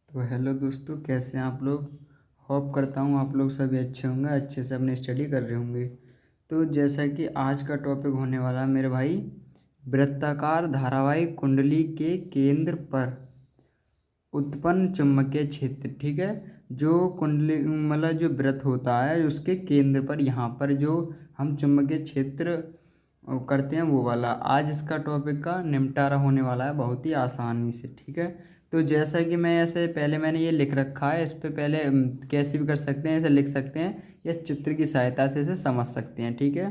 तो हेलो दोस्तों, कैसे हैं आप लोग। होप करता हूँ आप लोग सभी अच्छे होंगे, अच्छे से अपनी स्टडी कर रहे होंगे। तो जैसा कि आज का टॉपिक होने वाला है मेरे भाई, वृत्ताकार धारावाहिक कुंडली के केंद्र पर उत्पन्न चुंबकीय क्षेत्र। ठीक है, जो कुंडली मतलब जो वृत्त होता है उसके केंद्र पर यहाँ पर जो हम चुंबकीय क्षेत्र करते हैं वो वाला आज इसका टॉपिक का निपटारा होने वाला है बहुत ही आसानी से। ठीक है, तो जैसा कि मैं ऐसे पहले मैंने ये लिख रखा है, इस पे पहले कैसे भी कर सकते हैं, ऐसे लिख सकते हैं या चित्र की सहायता से इसे समझ सकते हैं। ठीक है,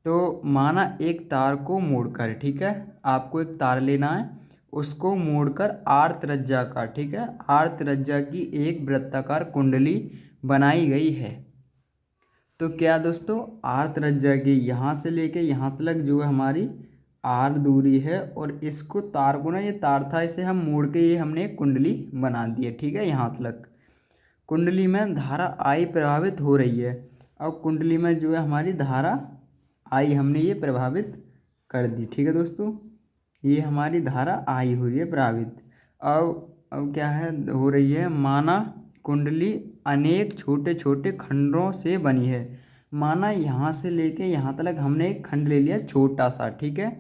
तो माना एक तार को मोड़कर, ठीक है, आपको एक तार लेना है, उसको मोड़कर आर त्रिज्या का, ठीक है, आर त्रिज्या की एक वृत्ताकार कुंडली बनाई गई है। तो क्या दोस्तों, आर त्रिज्या की यहाँ से लेके यहाँ तक जो हमारी आर दूरी है, और इसको तार को ना, ये तार था, इसे हम मोड़ के ये हमने एक कुंडली बना दी है। ठीक है, यहाँ तक कुंडली में धारा आई प्रभावित हो रही है। अब कुंडली में जो है हमारी धारा आई हमने ये प्रभावित कर दी। ठीक है दोस्तों, ये हमारी धारा आई हो रही है प्रभावित। अब क्या है हो रही है, माना कुंडली अनेक छोटे छोटे खंडों से बनी है। माना यहाँ से लेके यहाँ तक हमने एक खंड ले लिया छोटा सा। ठीक है,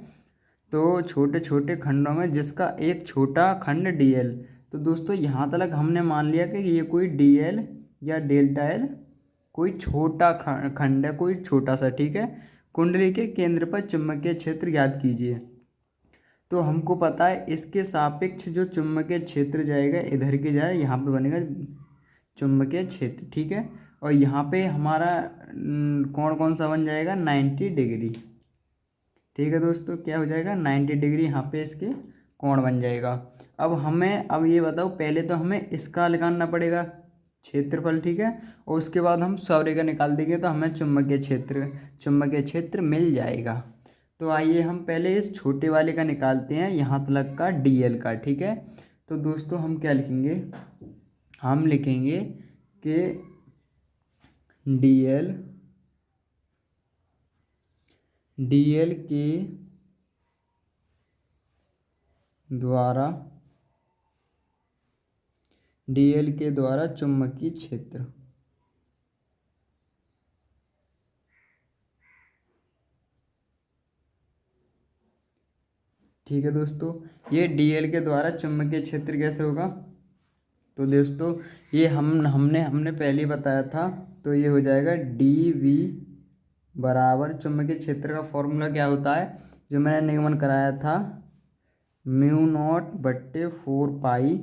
तो छोटे छोटे खंडों में जिसका एक छोटा खंड डीएल। तो दोस्तों यहाँ तक हमने मान लिया कि ये कोई डीएल या डेल्टा एल कोई छोटा खंड है, कोई छोटा सा। ठीक है, कुंडली के केंद्र पर चुंबकीय क्षेत्र ज्ञात कीजिए। तो हमको पता है इसके सापेक्ष जो चुंबकीय क्षेत्र जाएगा इधर की जाए, यहाँ पे बनेगा चुंबकीय क्षेत्र। ठीक है, और यहाँ पे हमारा कोण कौन सा बन जाएगा, 90 डिग्री। ठीक है दोस्तों, क्या हो जाएगा, 90 डिग्री यहाँ पे इसके कोण बन जाएगा। अब ये बताओ, पहले तो हमें इसका निकालना पड़ेगा क्षेत्रफल। ठीक है, और उसके बाद हम सौरे का निकाल देंगे तो हमें चुंबकीय क्षेत्र मिल जाएगा। तो आइए हम पहले इस छोटे वाले का निकालते हैं, यहाँ तक का डीएल का। ठीक है, तो दोस्तों हम क्या लिखेंगे, हम लिखेंगे कि डीएल के द्वारा चुंबकीय क्षेत्र। ठीक है दोस्तों, ये डीएल के द्वारा चुंबकीय क्षेत्र कैसे होगा। तो दोस्तों ये हमने पहले ही बताया था, तो ये हो जाएगा डी वी बराबर, चुंबकीय क्षेत्र का फॉर्मूला क्या होता है जो मैंने निगमन कराया था, म्यू नॉट बट्टे 4 पाई,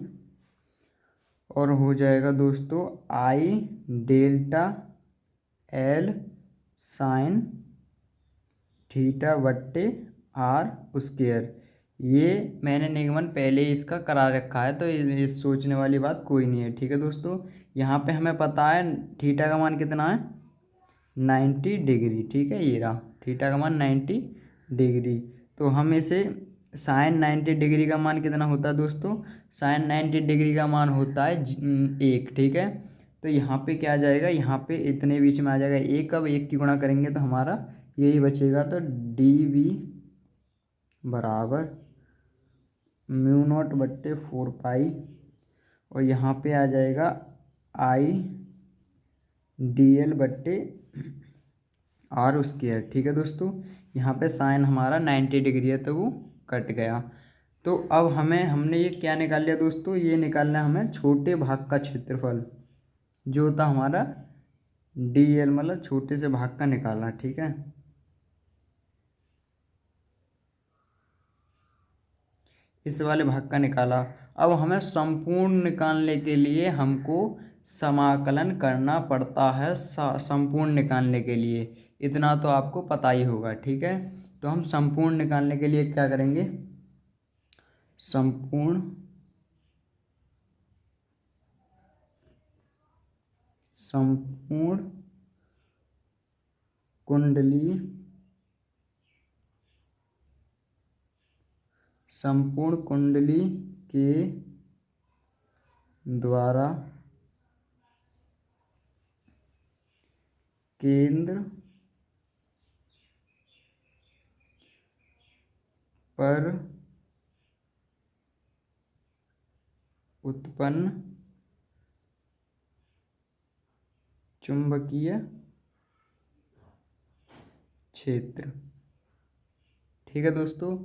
और हो जाएगा दोस्तों आई डेल्टा एल साइन थीटा बट्टे आर स्क्वायर। ये मैंने निगमन पहले ही इसका करा रखा है, तो इस सोचने वाली बात कोई नहीं है। ठीक है दोस्तों, यहाँ पे हमें पता है थीटा का मान कितना है, 90 डिग्री। ठीक है, ये रहा थीटा का मान 90 डिग्री। तो हम इसे साइन 90 डिग्री का मान कितना होता है दोस्तों, साइन 90 डिग्री का मान होता है 1। ठीक है, तो यहाँ पे क्या आ जाएगा, यहाँ पे इतने बीच में आ जाएगा 1। अब 1 की गुणा करेंगे तो हमारा यही बचेगा, तो डी वी बराबर म्यू नॉट बट्टे 4 पाई, और यहाँ पे आ जाएगा आई डी एल बट्टे आर स्क्वायर। ठीक है दोस्तों, यहाँ पे साइन हमारा 90 डिग्री है तो वो कट गया। तो अब हमने ये क्या निकाल लिया दोस्तों, ये निकालना है हमें छोटे भाग का क्षेत्रफल, जो होता हमारा डी एल, मतलब छोटे से भाग का निकालना। ठीक है, इस वाले भाग का निकाला। अब हमें संपूर्ण निकालने के लिए हमको समाकलन करना पड़ता है। संपूर्ण निकालने के लिए इतना तो आपको पता ही होगा। ठीक है, तो हम संपूर्ण निकालने के लिए क्या करेंगे, संपूर्ण कुंडली संपूर्ण कुंडली के द्वारा केंद्र पर उत्पन्न चुंबकीय क्षेत्र। ठीक है दोस्तों,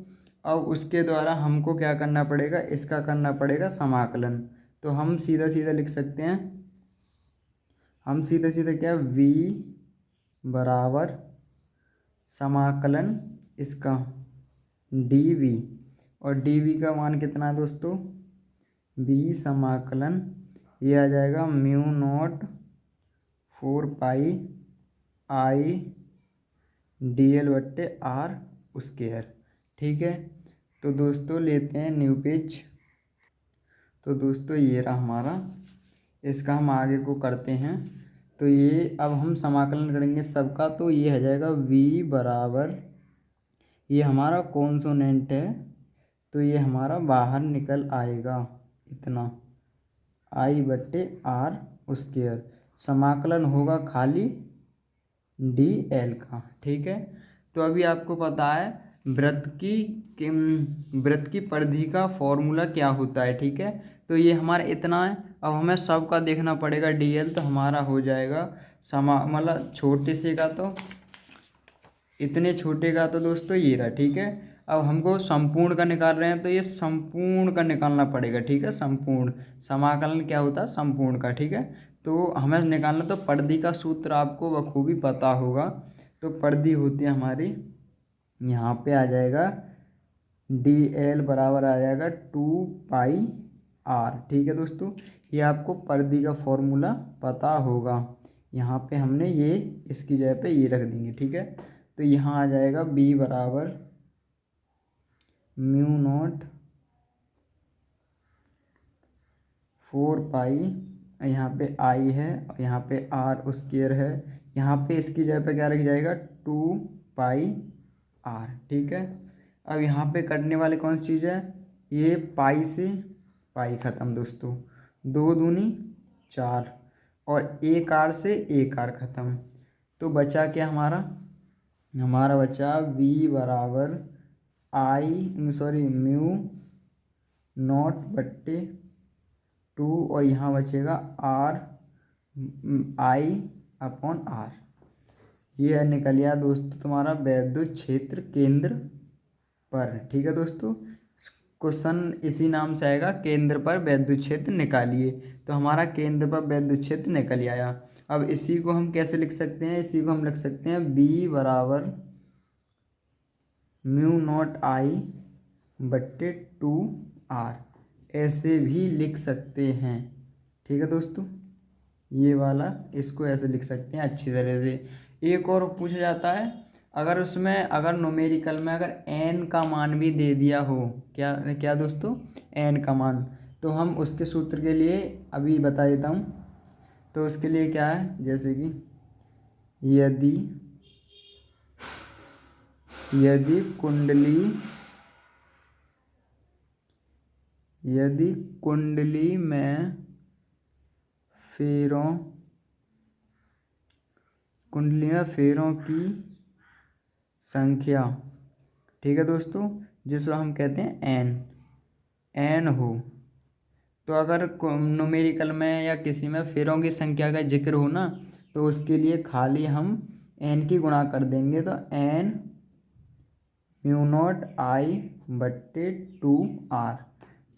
अब उसके द्वारा हमको क्या करना पड़ेगा, इसका करना पड़ेगा समाकलन। तो हम सीधा सीधा लिख सकते हैं, हम सीधा सीधा क्या, v बराबर समाकलन इसका dv, और dv का मान कितना है दोस्तों, v समाकलन ये आ जाएगा म्यू नॉट 4 पाई आई dl बट्टे r स्क्वायर। ठीक है, तो दोस्तों लेते हैं न्यू पेज। तो दोस्तों ये रहा हमारा, इसका हम आगे को करते हैं। तो ये अब हम समाकलन करेंगे सबका, तो ये हो जाएगा v बराबर, ये हमारा कॉन्सोनेंट है तो ये हमारा बाहर निकल आएगा इतना आई बट्टे आर स्क्वायर। समाकलन होगा खाली डी एल का। ठीक है, तो अभी आपको पता है वृत्त की परिधि का फॉर्मूला क्या होता है। ठीक है, तो ये हमारा इतना है, अब हमें सबका देखना पड़ेगा डी एल, तो हमारा हो जाएगा मतलब छोटे से का, तो इतने छोटे का तो दोस्तों ये रहा। ठीक है, अब हमको संपूर्ण का निकाल रहे हैं तो ये संपूर्ण का निकालना पड़ेगा। ठीक है, संपूर्ण समाकलन क्या होता है, संपूर्ण का। ठीक है, तो हमें निकालना, तो परिधि का सूत्र आपको बखूबी पता होगा। तो परिधि होती है हमारी, यहाँ पे आ जाएगा डी एल बराबर आ जाएगा 2 पाई आर। ठीक है दोस्तों, ये आपको परिधि का फॉर्मूला पता होगा। यहाँ पे हमने ये इसकी जगह पे ये रख देंगे। ठीक है, तो यहाँ आ जाएगा b बराबर म्यू नॉट 4 पाई, यहाँ पे i है और यहाँ पे r स्क्वायर है, यहाँ पे इसकी जगह पे क्या रख जाएगा 2 पाई आर। ठीक है, अब यहाँ पे कटने वाले कौन सी चीज़ है, ये पाई से पाई ख़त्म दोस्तों, 2 दूनी 4, और एक आर से एक आर ख़त्म। तो बचा क्या हमारा बचा v बराबर म्यू नॉट बट्टे 2, और यहाँ बचेगा आर आई अपॉन आर। ये निकल गया दोस्तों तुम्हारा वैद्युत क्षेत्र केंद्र पर। ठीक है दोस्तों, क्वेश्चन इसी नाम से आएगा, केंद्र पर वैद्युत क्षेत्र निकालिए। तो हमारा केंद्र पर वैद्युत क्षेत्र निकल आया। अब इसी को हम कैसे लिख सकते हैं, इसी को हम लिख सकते हैं b बराबर म्यू नॉट आई बट्टे 2 आर, ऐसे भी लिख सकते हैं। ठीक है दोस्तों, ये वाला इसको ऐसे लिख सकते हैं अच्छी तरह से। एक और पूछा जाता है, अगर उसमें अगर न्यूमेरिकल में अगर n का मान भी दे दिया हो, क्या क्या दोस्तों, n का मान, तो हम उसके सूत्र के लिए अभी बता देता हूँ। तो उसके लिए क्या है, जैसे कि यदि कुंडली में फेरों की संख्या, ठीक है दोस्तों, जिसको हम कहते हैं n हो, तो अगर न्यूमेरिकल में या किसी में फेरों की संख्या का जिक्र हो ना, तो उसके लिए खाली हम n की गुणा कर देंगे, तो n म्यू नॉट आई बट्टे 2 आर।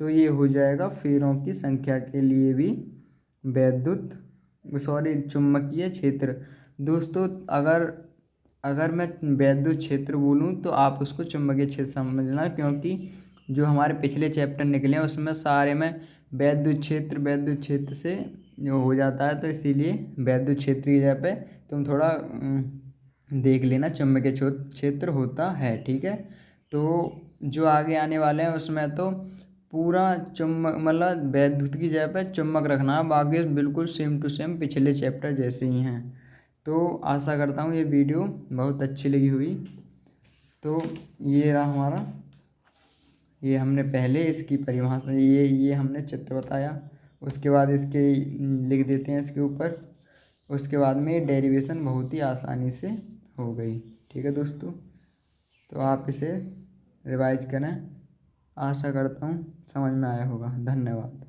तो ये हो जाएगा फेरों की संख्या के लिए भी चुंबकीय क्षेत्र। दोस्तों अगर मैं वैद्युत क्षेत्र बोलूँ तो आप उसको चुंबकीय क्षेत्र समझना, क्योंकि जो हमारे पिछले चैप्टर निकले हैं उसमें सारे में वैद्युत क्षेत्र से हो जाता है, तो इसीलिए वैद्युत क्षेत्र की जगह पे तुम थोड़ा देख लेना चुंबकीय क्षेत्र होता है। ठीक है, तो जो आगे आने वाले हैं उसमें तो पूरा चुंबक मतलब वैद्युत की जगह पे चुंबक रखना है, बाकी बिल्कुल सेम टू सेम पिछले चैप्टर जैसे ही हैं। तो आशा करता हूँ ये वीडियो बहुत अच्छी लगी हुई। तो ये रहा हमारा, ये हमने पहले इसकी परिभाषा, ये हमने चित्र बताया, उसके बाद इसके लिख देते हैं इसके ऊपर, उसके बाद में डेरिवेशन बहुत ही आसानी से हो गई। ठीक है दोस्तों, तो आप इसे रिवाइज करें, आशा करता हूँ समझ में आया होगा। धन्यवाद।